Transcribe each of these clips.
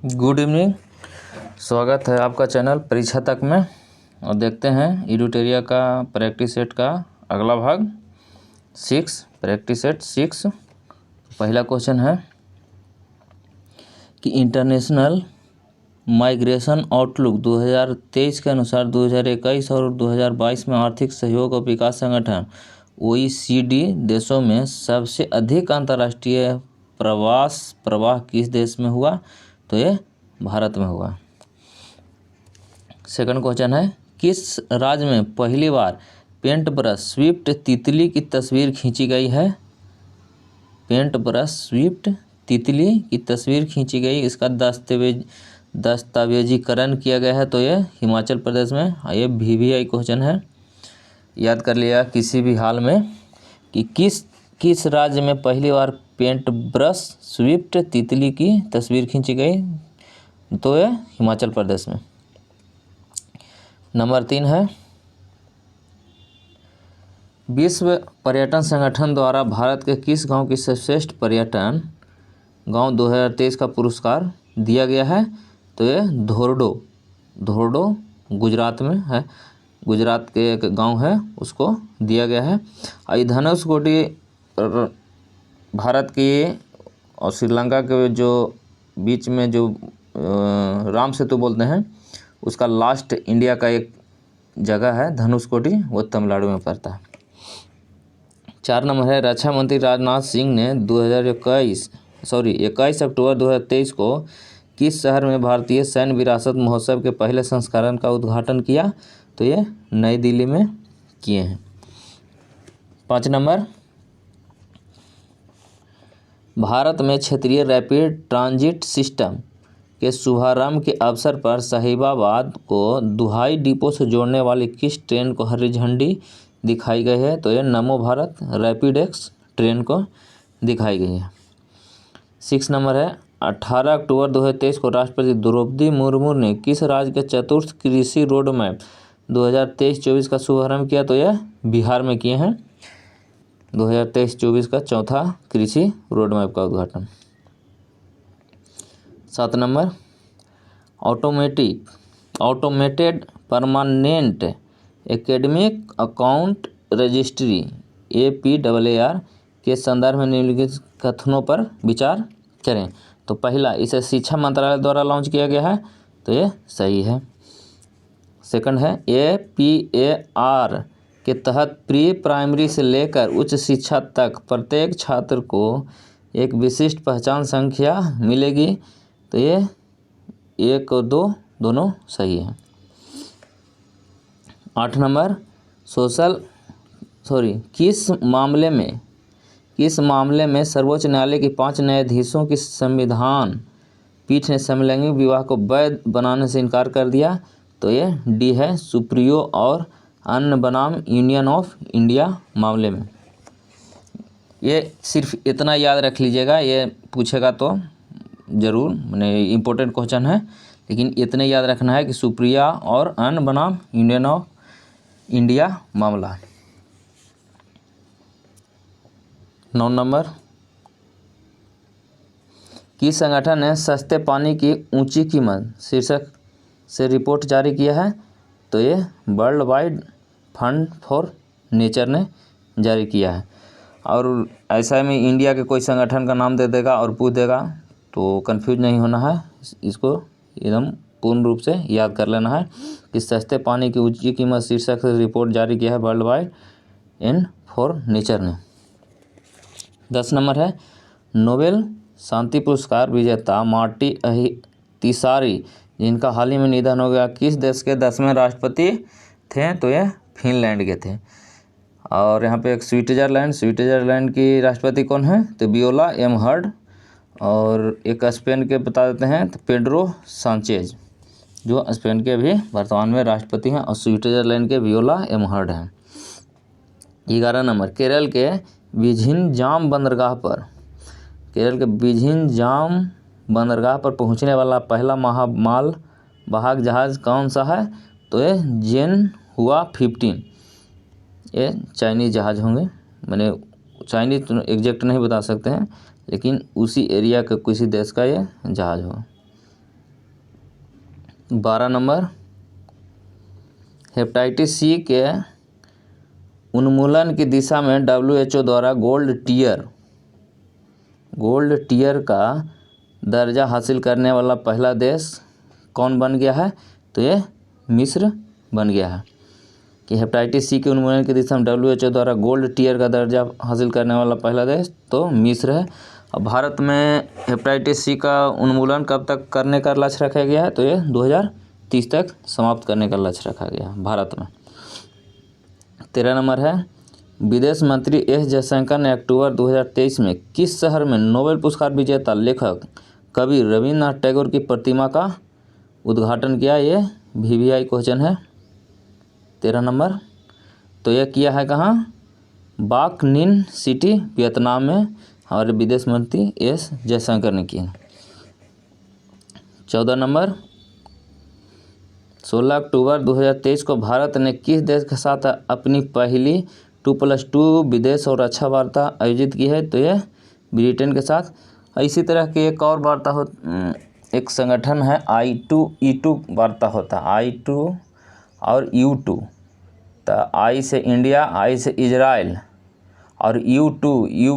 Good evening. स्वागत है आपका चैनल परीक्षा तक में। और देखते हैं इडूटेरिया का प्रैक्टिस सेट का अगला भाग 6 प्रैक्टिस सेट 6। पहला क्वेश्चन है कि इंटरनेशनल माइग्रेशन आउटलुक 2023 के अनुसार 2021 और 2022 में आर्थिक सहयोग और विकास संगठन OECD देशों में सबसे अधिक अंतर्राष्ट्रीय प्रवाह किस देश में हुआ? तो ये भारत में हुआ। सेकंड क्वेश्चन है किस राज्य में पहली बार पेंट ब्रश स्विफ्ट तितली की तस्वीर खींची गई है? पेंट ब्रश स्विफ्ट तितली की तस्वीर खींची गई, इसका दस्तावेजीकरण किया गया है तो ये हिमाचल प्रदेश में। ये VVI क्वेश्चन है, याद कर लिया किसी भी हाल में कि किस राज्य में पहली बार पेंट ब्रश स्विफ्ट तितली की तस्वीर खींची गई, तो ये हिमाचल प्रदेश में। नंबर 3 है विश्व पर्यटन संगठन द्वारा भारत के किस गांव की सर्वश्रेष्ठ पर्यटन गांव 2023 का पुरस्कार दिया गया है? तो ये धोरडो गुजरात में है। गुजरात के एक गांव है, उसको दिया गया है। और धनुषकोटी भारत की और श्रीलंका के जो बीच में जो राम सेतु बोलते हैं, उसका लास्ट इंडिया का एक जगह है धनुषकोटी, वो तमिलनाडु में पड़ता है। 4 नंबर है रक्षा मंत्री राजनाथ सिंह ने 21 अक्टूबर 2023 को किस शहर में भारतीय सैन्य विरासत महोत्सव के पहले संस्करण का उद्घाटन किया? तो ये नई दिल्ली में किए हैं। 5 नंबर भारत में क्षेत्रीय रैपिड ट्रांजिट सिस्टम के शुभारंभ के अवसर पर साहिबाबाद को दुहाई डिपो से जोड़ने वाली किस ट्रेन को हरी झंडी दिखाई गई है? तो ये नमो भारत रैपिड एक्स ट्रेन को दिखाई गई है। 6 नंबर है 18 अक्टूबर 2023 को राष्ट्रपति द्रौपदी मुर्मू ने किस राज्य के चतुर्थ कृषि रोड मैप 2023-24 का शुभारंभ किया? तो यह बिहार में किए हैं 2023-24 का चौथा कृषि रोड मैप का उद्घाटन। 7 number automated permanent academic account registry APAR के संदर्भ में निम्नलिखित कथनों पर विचार करें। तो पहला, इसे शिक्षा मंत्रालय द्वारा लॉन्च किया गया है, तो ये सही है। सेकंड है APAR के तहत प्री प्राइमरी से लेकर उच्च शिक्षा तक प्रत्येक छात्र को एक विशिष्ट पहचान संख्या मिलेगी, तो ये 1 और 2 दोनों सही है। 8 नंबर किस मामले में सर्वोच्च न्यायालय की 5 न्यायाधीशों की संविधान पीठ ने समलैंगिक विवाह को वैध बनाने से इनकार कर दिया? तो ये D है, सुप्रियो और अन्य बनाम यूनियन ऑफ इंडिया मामले में। ये सिर्फ इतना याद रख लीजिएगा, ये पूछेगा तो ज़रूर, मैंने इम्पोर्टेंट क्वेश्चन है, लेकिन इतने याद रखना है कि सुप्रिया और अन्य बनाम यूनियन ऑफ इंडिया मामला। 9 नंबर किस संगठन ने सस्ते पानी की ऊंची कीमत शीर्षक से रिपोर्ट जारी किया है? तो ये world wide fund for nature ने जारी किया है। और ऐसा में इंडिया के कोई संगठन का नाम दे देगा और पूछ देगा तो कंफ्यूज नहीं होना है, इसको एकदम पूर्ण रूप से याद कर लेना है कि सस्ते पानी की ऊंची कीमत शीर्षक से रिपोर्ट जारी किया है world wide and for nature ने। 10 नंबर है नोबेल शांति पुरस्कार विजेता मार्टी तिसारी, जिनका हाल ही में निधन हो गया, किस देश के 10वें राष्ट्रपति थे? तो ये फिनलैंड के थे। और यहाँ पे एक स्विट्जरलैंड की राष्ट्रपति कौन है? तो वियोला एम हर्ड। और एक स्पेन के बता देते हैं तो पेड्रो सांचेज, जो स्पेन के भी वर्तमान में राष्ट्रपति हैं, और स्विट्जरलैंड के वियोला एम हर्ड हैं। 11 नंबर केरल के विझिंजाम बंदरगाह पर पहुंचने वाला पहला महामाल वाहक जहाज़ कौन सा है? तो ये जेनहुआ 15, ये चाइनीज़ जहाज़ होंगे, मैंने चाइनीज़ तो एग्जैक्ट नहीं बता सकते हैं, लेकिन उसी एरिया के किसी देश का ये जहाज़ होगा। 12 नंबर, हेपेटाइटिस सी के उन्मूलन की दिशा में WHO द्वारा गोल्ड टियर का दर्जा हासिल करने वाला पहला देश कौन बन गया है? तो ये मिस्र बन गया है कि हेपेटाइटिस सी के उन्मूलन की दिशा में WHO द्वारा गोल्ड टियर का दर्जा हासिल करने वाला पहला देश तो मिस्र है। और भारत में हेपेटाइटिस सी का उन्मूलन कब तक करने का लक्ष्य रखा गया है? तो ये 2030 तक समाप्त करने का लक्ष्य रखा गया है भारत में। 13 नंबर है, विदेश मंत्री एस जयशंकर ने अक्टूबर 2023 में किस शहर में नोबेल पुरस्कार विजेता लेखक कवि रविन्द्रनाथ टैगोर की प्रतिमा का उद्घाटन किया? ये VVI क्वेश्चन है। 13 नंबर, तो यह किया है कहाँ? बाक निन सिटी, वियतनाम में हमारे विदेश मंत्री एस जयशंकर ने किया। 14 नंबर, 16 अक्टूबर 2023 को भारत ने किस देश के साथ अपनी पहली 2+2 विदेश और रक्षा वार्ता आयोजित की है? तो यह ब्रिटेन के साथ। इसी तरह की एक और वार्ता एक संगठन है I2E2 वार्ता होता है, I2 और U2। तो I से इंडिया, I से इजराइल और U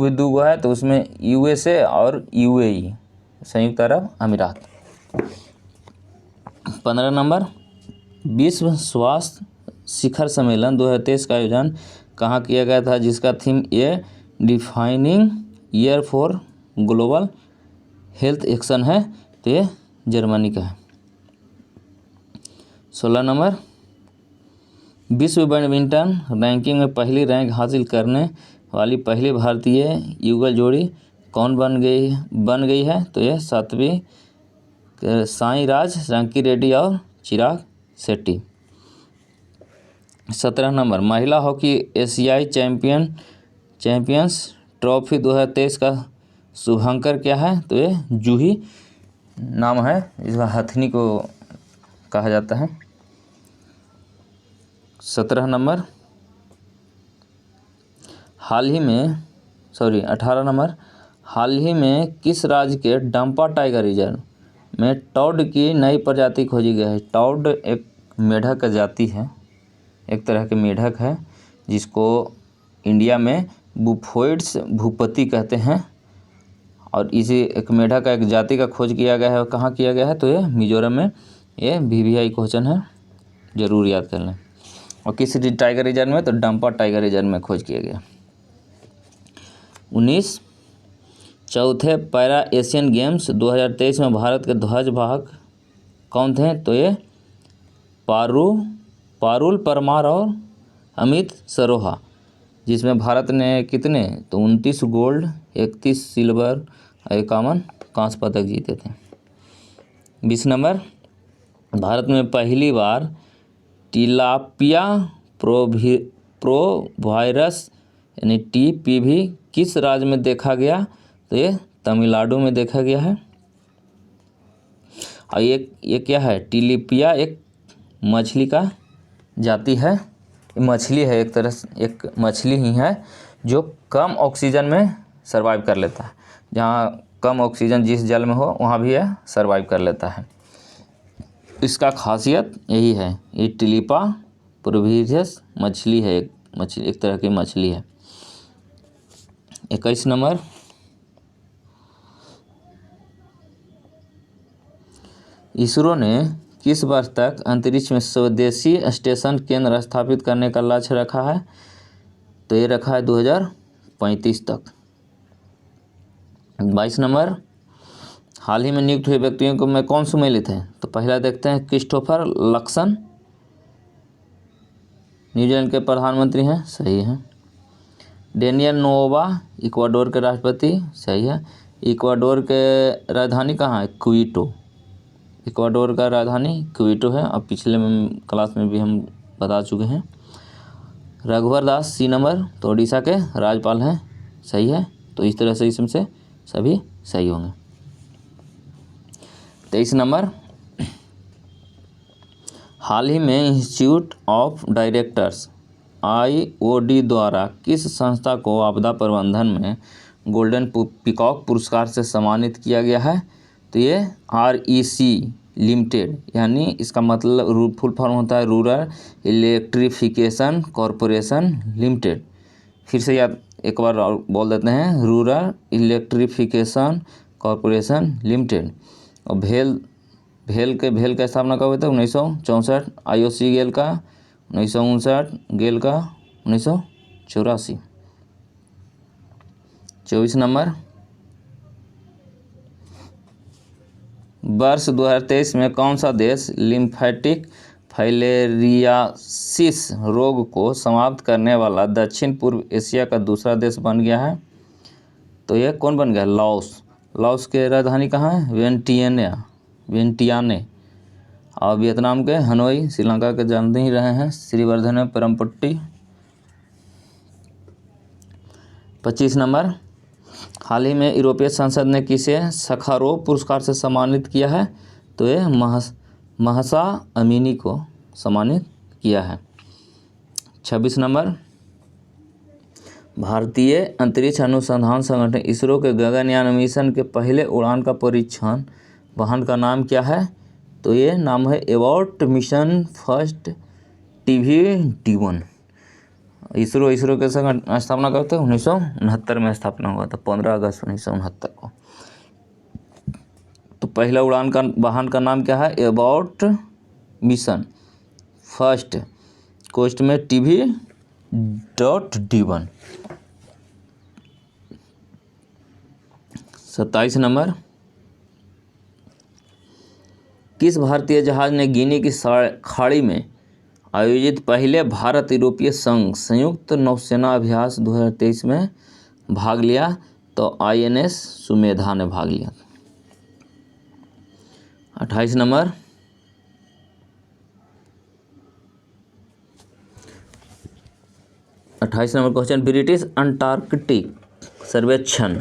भी दो है, तो उसमें USA और UAE संयुक्त अरब अमीरात। 15 नंबर, विश्व स्वास्थ्य शिखर सम्मेलन 2023 का आयोजन कहाँ किया गया था, जिसका थीम ये defining year for global health action है? तो ये जर्मनी का है। 16 नंबर, विश्व बैडमिंटन रैंकिंग में पहली रैंक हासिल करने वाली पहली भारतीय युगल जोड़ी कौन बन गई है? तो ये सात्विक साईराज रंकीरेड्डी और चिराग शेट्टी। 17 नंबर, महिला हॉकी एशियाई चैंपियंस ट्रॉफी 2023 का शुभांकर क्या है? तो ये जूही नाम है, इसका हथनी को कहा जाता है। 17 नंबर, 18 नंबर, हाल ही में किस राज्य के डंपा टाइगर रिजर्व में टॉड की नई प्रजाति खोजी गई है? टॉड एक मेढक का जाति है, एक तरह के मेढक है जिसको इंडिया में बुफोइड्स भूपति कहते हैं। और इसी एक मेढक का एक जाति का खोज किया गया है। कहाँ किया गया है? तो ये मिजोरम में। ये VVI क्वेश्चन है, जरूर याद कर लें। और किस टाइगर रिजर्व में? तो डंपा टाइगर रिजर्व में खोज किया गया। 19, चौथे पैरा एशियन गेम्स 2023 में भारत के ध्वज वाहक कौन थे? तो ये पारुल परमार और अमित सरोहा, जिसमें भारत ने कितने? तो 29 गोल्ड, 31 सिल्वर, 51 कांस्य पदक जीते थे। 20 नंबर, भारत में पहली बार टिलापिया प्रोवायरस यानी TPV किस राज्य में देखा गया? तो ये तमिलनाडु में देखा गया है। और ये क्या है? टिलापिया एक मछली का जाति है, मछली है, एक तरह से एक मछली ही है जो कम ऑक्सीजन में सर्वाइव कर लेता है। जहाँ कम ऑक्सीजन जिस जल में हो वहाँ भी यह सर्वाइव कर लेता है। इसका खासियत यही है, ये टिलिपा प्रोविरियस मछली है, एक तरह की मछली है। 21 नंबर, इसरो ने किस वर्ष तक अंतरिक्ष में स्वदेशी स्टेशन केंद्र स्थापित करने का लक्ष्य रखा है? तो ये रखा है 2035 तक। 22 नंबर, हाल ही में नियुक्त हुए व्यक्तियों को में कौन सम्मिलित है? तो पहला देखते हैं क्रिस्टोफर लक्सन, न्यूजीलैंड के प्रधानमंत्री हैं, सही है। डेनियल नोबोआ, इक्वाडोर के राष्ट्रपति, सही है। इक्वाडोर के राजधानी कहाँ है? क्विटो। इक्वाडोर का राजधानी क्विटो है, और पिछले क्लास में भी हम बता चुके हैं। रघुवर दास, सी नंबर, तो उड़ीसा के राज्यपाल हैं, सही है। तो इस तरह से इसमें से सभी सही होंगे। 23 नंबर, हाल ही में इंस्टीट्यूट ऑफ डायरेक्टर्स IOD द्वारा किस संस्था को आपदा प्रबंधन में गोल्डन पीकॉक पुरस्कार से सम्मानित किया गया है? तो ये REC लिमिटेड, यानी इसका मतलब फुल फॉर्म होता है रूरल इलेक्ट्रिफिकेशन कॉरपोरेशन लिमिटेड। फिर से याद एक बार और बोल देते हैं, रूरल इलेक्ट्रिफिकेशन कॉरपोरेशन लिमिटेड। और भेल का स्थापना कब हुआ था? 1964। IOC गेल का 1959, गेल का 1984। 24 नंबर, वर्ष 2023 में कौन सा देश लिम्फेटिक फाइलेरियासिस रोग को समाप्त करने वाला दक्षिण पूर्व एशिया का दूसरा देश बन गया है? तो ये कौन बन गया? लाओस। लाओस के राजधानी कहाँ है? वियंटियाने। और वियतनाम के हनोई। श्रीलंका के जानते ही रहे हैं, श्रीवर्धन में परमपट्टी। 25 नंबर, हाल ही में यूरोपीय संसद ने किसे सखारोव पुरस्कार से सम्मानित किया है? तो ये महसा अमीनी को सम्मानित किया है। 26 नंबर, भारतीय अंतरिक्ष अनुसंधान संगठन इसरो के गगनयान मिशन के पहले उड़ान का परीक्षण वाहन का नाम क्या है? तो ये नाम है Abbott mission first TVD-1। ISRO के स्थापना कब थे? 1969 में स्थापना हुआ था, 15 अगस्त 1969 को। तो पहला उड़ान का वाहन का नाम क्या है? एबॉट मिशन फर्स्ट, कोष्ट में TV.D-1। 27 नंबर, किस भारतीय जहाज ने गिनी की खाड़ी में आयोजित पहले भारत यूरोपीय संघ संयुक्त नौसेना अभ्यास 2023 में भाग लिया? तो INS सुमेधा ने भाग लिया। 28 नंबर, क्वेश्चन, ब्रिटिश अंटार्कटिक सर्वेक्षण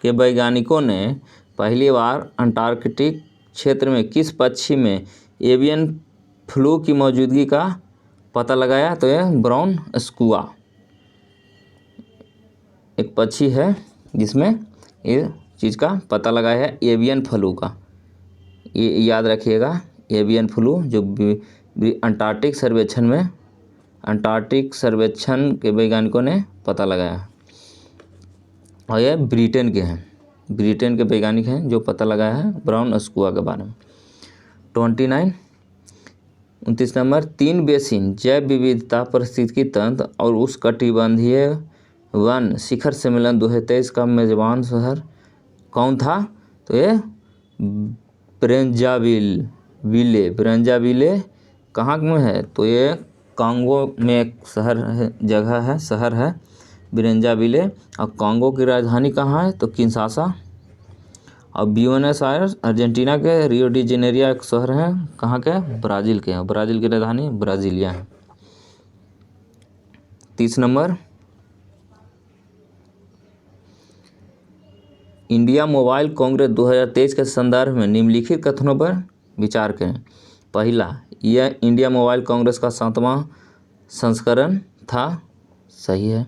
के वैज्ञानिकों ने पहली बार अंटार्कटिक क्षेत्र में किस पक्षी में एवियन फ्लू की मौजूदगी का पता लगाया? तो यह ब्राउन स्कुआ एक पक्षी है जिसमें ये चीज़ का पता लगाया है, एवियन फ्लू का। ये याद रखिएगा, एवियन फ्लू जो अंटार्कटिक सर्वेक्षण के वैज्ञानिकों ने पता लगाया। और ये ब्रिटेन के वैज्ञानिक हैं जो पता लगाया है ब्राउन स्कुआ के बारे में। 29 नंबर, 3 बेसिन जैव विविधता पारिस्थितिकी तंत्र और उष्णकटिबंधीय वन शिखर सम्मेलन 2023 का मेजबान शहर कौन था? तो ये ब्रेंजाविले कहाँ में है? तो ये कांगो में एक शहर है ब्रेंजाविले। और कांगो की राजधानी कहाँ है? तो किंशासा। और ब्यूनस आयर्स अर्जेंटीना के, रियो डी जेनेरियो एक शहर है कहाँ के? ब्राज़ील के हैं। ब्राज़ील की राजधानी ब्राज़ीलिया है। 30 नंबर, इंडिया मोबाइल कांग्रेस 2023 के संदर्भ में निम्नलिखित कथनों पर विचार करें। पहला, यह इंडिया मोबाइल कांग्रेस का 7वां संस्करण था, सही है।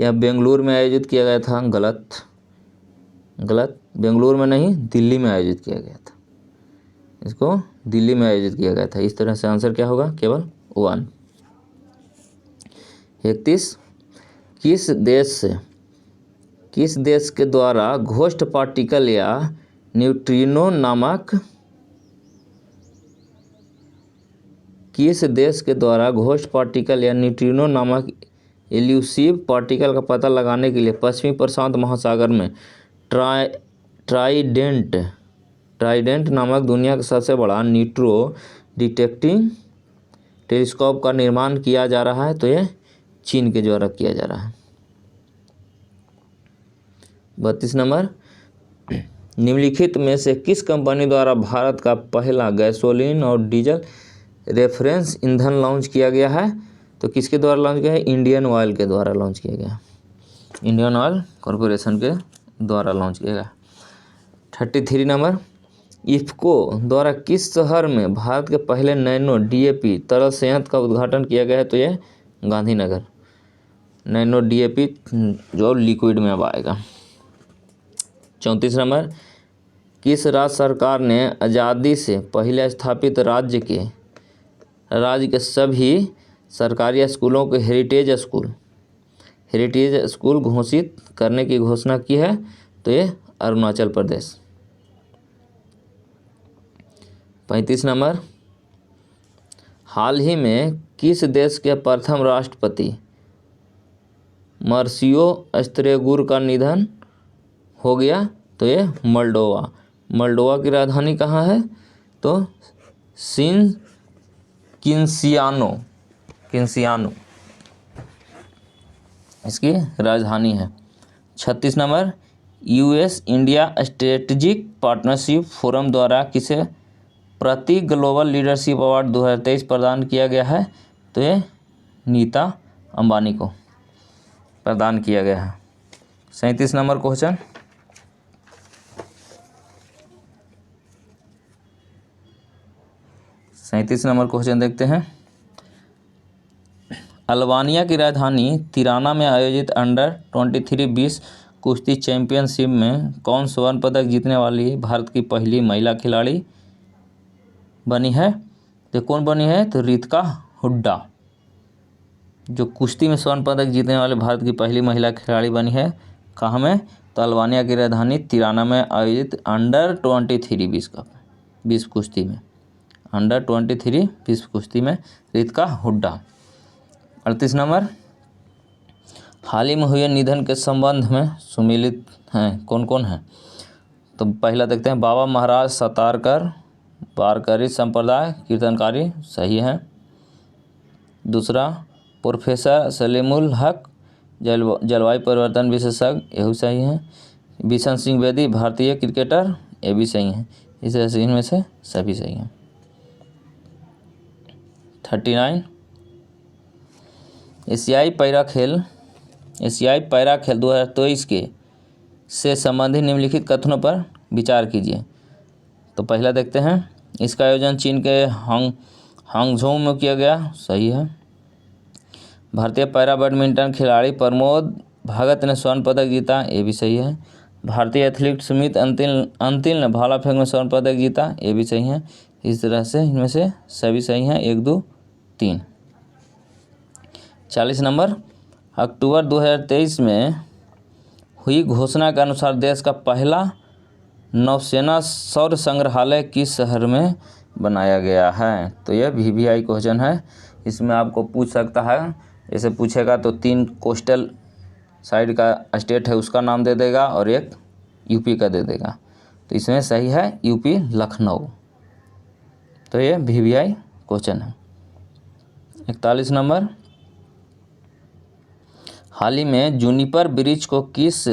यह बेंगलुरु में आयोजित किया गया था, गलत। बेंगलुरु में नहीं, दिल्ली में आयोजित किया गया था। इसको दिल्ली में आयोजित किया गया था। इस तरह से आंसर क्या होगा? केवल 1। 31, किस देश के द्वारा घोस्ट पार्टिकल या न्यूट्रिनो नामक इल्यूसिव पार्टिकल का पता लगाने के लिए पश्चिमी प्रशांत महासागर में ट्राइडेंट नामक दुनिया का सबसे बड़ा न्यूट्रो डिटेक्टिंग टेलीस्कोप का निर्माण किया जा रहा है? तो ये चीन के द्वारा किया जा रहा है। 32 नंबर, निम्नलिखित में से किस कंपनी द्वारा भारत का पहला गैसोलीन और डीजल रेफरेंस ईंधन लॉन्च किया गया है? तो किसके द्वारा लॉन्च किया है? इंडियन ऑयल के द्वारा लॉन्च किया गया। इंडियन ऑयल कॉरपोरेशन के द्वारा लॉन्च किया गया। 33 नंबर, इफ्को द्वारा किस शहर में भारत के पहले नैनो DAP तरल संयंत्र का उद्घाटन किया गया है? तो ये गांधीनगर। नैनो DAP जो लिक्विड में अब आएगा। 34 नंबर, किस राज्य सरकार ने आज़ादी से पहले स्थापित राज्य के सभी सरकारी स्कूलों को हेरिटेज स्कूल घोषित करने की घोषणा की है? तो ये अरुणाचल प्रदेश। 35 नंबर, हाल ही में किस देश के प्रथम राष्ट्रपति मर्सियो स्त्रेगुर का निधन हो गया? तो ये मोल्डोवा की राजधानी कहाँ है? तो किंसियानो इसकी राजधानी है। 36 number, US India strategic partnership forum द्वारा किसे प्रति ग्लोबल लीडरशिप अवार्ड 2023 प्रदान किया गया है? तो ये नीता अंबानी को प्रदान किया गया है। 37 नंबर क्वेश्चन, देखते हैं। अल्बानिया की राजधानी तिराना में आयोजित अंडर-23 विश्व कुश्ती चैंपियनशिप में कौन स्वर्ण पदक जीतने वाली भारत की पहली महिला खिलाड़ी बनी है? तो कौन बनी है? तो रितिका हुड्डा, जो कुश्ती में स्वर्ण पदक जीतने वाले भारत की पहली महिला खिलाड़ी बनी है। कहाँ में? तो अल्बानिया की राजधानी तिराना में आयोजित अंडर-23 विश्व कुश्ती में अंडर-23 विश्व कुश्ती में रितिका हुड्डा। 38 नंबर, हाल ही में हुए निधन के संबंध में सुमिलित हैं कौन कौन हैं? तो पहला देखते हैं, बाबा महाराज सतारकर वारकरी संप्रदाय कीर्तनकारी, सही है। दूसरा, प्रोफेसर सलीमुल हक जलवायु परिवर्तन विशेषज्ञ, यही सही है। बिशन सिंह बेदी भारतीय क्रिकेटर, ये भी सही है। इनमें से सभी सही हैं। 39, एशियाई पैरा खेल 2023 के से संबंधित निम्नलिखित कथनों पर विचार कीजिए। तो पहला देखते हैं, इसका आयोजन चीन के हांगझोउ में किया गया, सही है। भारतीय पैरा बैडमिंटन खिलाड़ी प्रमोद भगत ने स्वर्ण पदक जीता, ये भी सही है। भारतीय एथलीट सुमित अंतिल ने भाला फेंक में स्वर्ण पदक जीता, ये भी सही है। इस तरह से इनमें से सभी सही हैं, 1, 2, 3। 40 नंबर, अक्टूबर 2023 में हुई घोषणा के अनुसार देश का पहला नौसेना सौर संग्रहालय किस शहर में बनाया गया है? तो यह VVI क्वेश्चन है। इसमें आपको पूछ सकता है, जैसे पूछेगा तो 3 कोस्टल साइड का स्टेट है उसका नाम दे देगा और एक यूपी का दे देगा। तो इसमें सही है यूपी लखनऊ। तो ये VVI क्वेश्चन है। 41 नंबर, हाल ही में जूनिपर वृक्ष को किस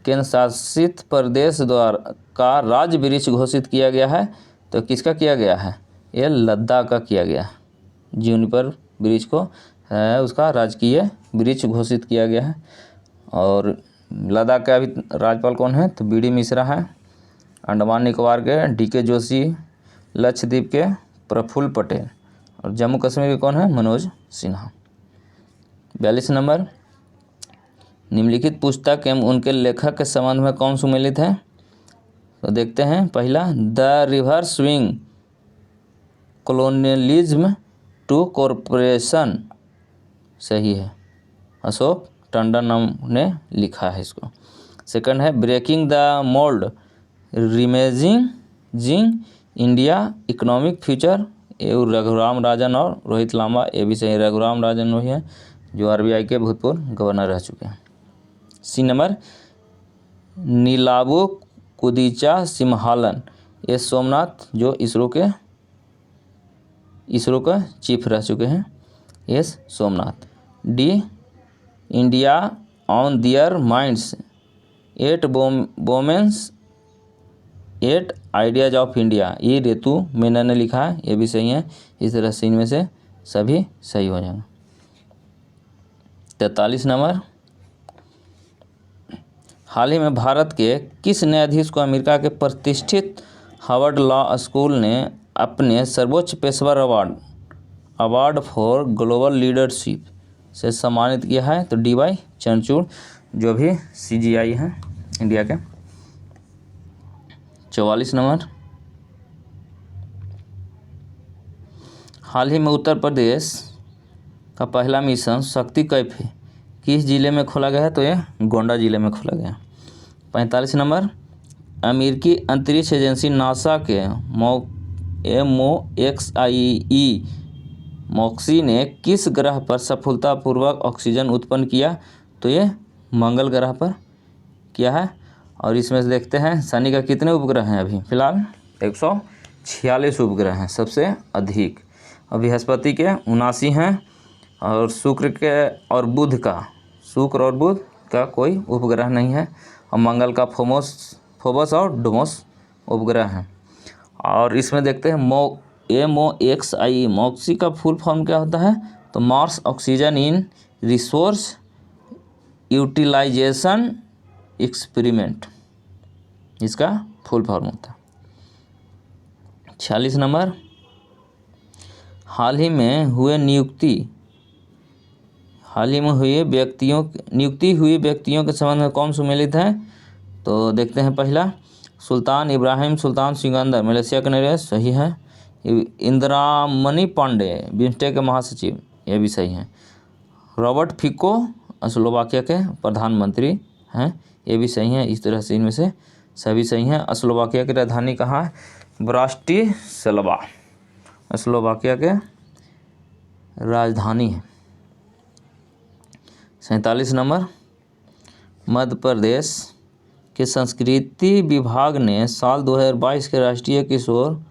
केंद्र शासित प्रदेश द्वारा का राज्य वृक्ष घोषित किया गया है? तो किसका किया गया है? ये लद्दाख का किया गया है। जूनिपर वृक्ष को उसका राजकीय वृक्ष घोषित किया गया है। और लद्दाख का अभी राज्यपाल कौन है? तो BD मिश्रा है। अंडमान निकोबार के DK जोशी, लक्षद्वीप के प्रफुल्ल पटेल और जम्मू कश्मीर के कौन है? मनोज सिन्हा। 42 नंबर, निम्नलिखित पुस्तक एवं उनके लेखक के संबंध में कौन सुमेलित है? तो देखते हैं, पहला, the reverse swing colonialism to corporation, सही है, अशोक टंडन ने लिखा है इसको। सेकंड है breaking the mould reimagining India economic future, ये रघुराम राजन और रोहित लांबा, ये भी सही। रघुराम राजन वही है जो RBI के भूतपूर्व गवर्नर रह चुके हैं। सी नंबर, नीलाबू कुदीचा सिम्हालन, ये सोमनाथ जो इसरो के चीफ रह चुके हैं, S Somnath. D, India on their minds 8 women's 8 ideas of India, ये रेतु मेनन ने लिखा है, ये भी सही है। इस तरह से इनमें से सभी सही हो जाएंगे। 43 नंबर, हाल ही में भारत के किस न्यायाधीश को अमेरिका के प्रतिष्ठित हार्वर्ड लॉ स्कूल ने अपने सर्वोच्च पेशेवर अवार्ड फॉर ग्लोबल लीडरशिप से सम्मानित किया है? तो DY चंद्रचूड़, जो भी CGI हैं इंडिया के। 44 नंबर, हाल ही में उत्तर प्रदेश का पहला मिशन शक्ति कैफे किस जिले में खोला गया है? तो ये गोंडा जिले में खोला गया। 45 नंबर, अमेरिकी अंतरिक्ष एजेंसी नासा के MOXIE मॉक्सी ने किस ग्रह पर सफलतापूर्वक ऑक्सीजन उत्पन्न किया? तो ये मंगल ग्रह पर किया है। और इसमें से देखते हैं शनि का कितने उपग्रह हैं? अभी फिलहाल 146 उपग्रह हैं, सबसे अधिक। और बृहस्पति के 79 हैं, और शुक्र के और बुध का कोई उपग्रह नहीं है। और मंगल का फोबस और डोमोस उपग्रह हैं। और इसमें देखते हैं MOXIE मॉक्सी का फुल फॉर्म क्या होता है? तो Mars oxygen in resource utilisation experiment, इसका फुल फॉर्म होता है। 46 नंबर, हाल ही में हुई व्यक्तियों के संबंध में कौन सुमेलित है? तो देखते हैं पहला, सुल्तान इब्राहिम सुल्तान सिकंदर मलेशिया का निवासी, सही है। इंदिरामणि पांडे बिम्स्टेक के महासचिव, यह भी सही है। रॉबर्ट फिको स्लोवाकिया के प्रधानमंत्री हैं, ये भी सही है। इस तरह से इनमें से सभी सही हैं। स्लोवाकिया की राजधानी कहाँ है? ब्राटिस्लावा स्लोवाकिया के राजधानी है। 47 नंबर, मध्य प्रदेश के संस्कृति विभाग ने साल 2022 के राष्ट्रीय किशोर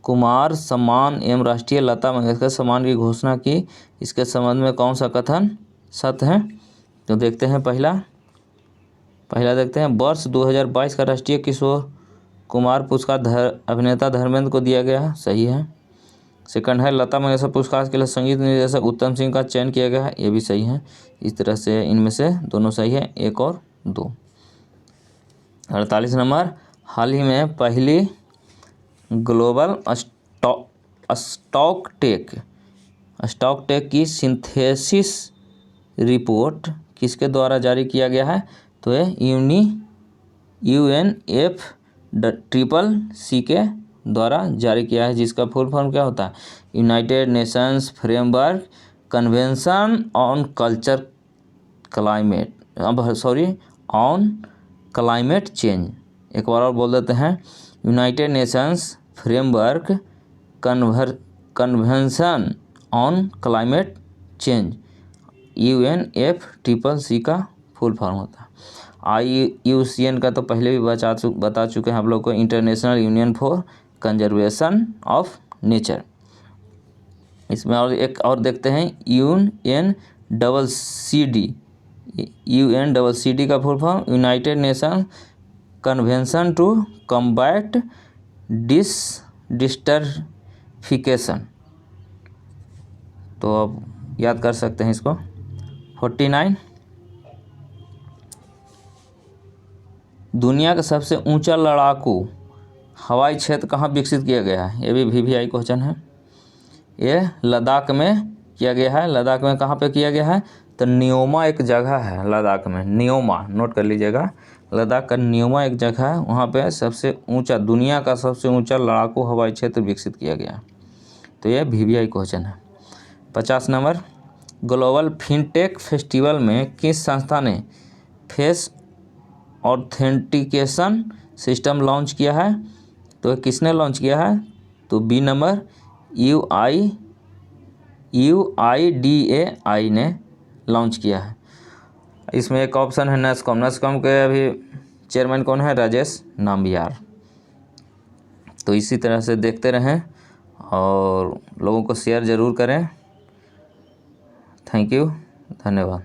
कुमार सम्मान एवं राष्ट्रीय लता मंगेशकर सम्मान की घोषणा की। इसके संबंध में कौन सा कथन सत्य है? तो देखते हैं पहला देखते हैं, वर्ष 2022 का राष्ट्रीय किशोर कुमार पुरस्कार अभिनेता धर्मेंद्र को दिया गया है, सही है। सेकंड है, लता मंगेशकर पुरस्कार के लिए संगीत निर्देशक उत्तम सिंह का चयन किया गया है, ये भी सही है। इस तरह से इनमें से दोनों सही है, 1 और 2। 48 नंबर, हाल ही में पहली ग्लोबल स्टॉकटेक की सिंथेसिस रिपोर्ट किसके द्वारा जारी किया गया है? तो ये UNFCCC के द्वारा जारी किया है, जिसका फुल फॉर्म क्या होता है? United Nations framework convention on climate change. एक बार और बोल देते हैं, United Nations framework convention on climate change, UNFCCC का फुल फॉर्म होता है। IUCN का तो पहले भी बता चुके हैं आप लोग को, International Union for Conservation of Nature. इसमें और एक और देखते हैं, UNCCD का full form United Nation Convention to Combat Desertification. तो अब याद कर सकते हैं इसको। 49, दुनिया का सबसे ऊंचा लड़ाकू हवाई क्षेत्र कहाँ विकसित किया गया है? ये भी VVI क्वेश्चन है। ये लद्दाख में किया गया है। लद्दाख में कहाँ पे किया गया है? तो न्योमा एक जगह है लद्दाख में, न्योमा नोट कर लीजिएगा। लद्दाख का न्योमा एक जगह है, वहाँ पे सबसे ऊंचा, दुनिया का सबसे ऊंचा लड़ाकू हवाई क्षेत्र विकसित किया गया। तो ये VVI क्वेश्चन है। 50 नंबर, ग्लोबल फिनटेक फेस्टिवल में किस संस्था ने फेस ऑथेंटिकेशन सिस्टम लॉन्च किया है? तो किसने लॉन्च किया है? तो B नंबर, UIDAI ने लॉन्च किया है। इसमें एक ऑप्शन है नस्कॉम के अभी चेयरमैन कौन है? राजेश नाम्बियार। तो इसी तरह से देखते रहें और लोगों को शेयर ज़रूर करें। थैंक यू, धन्यवाद।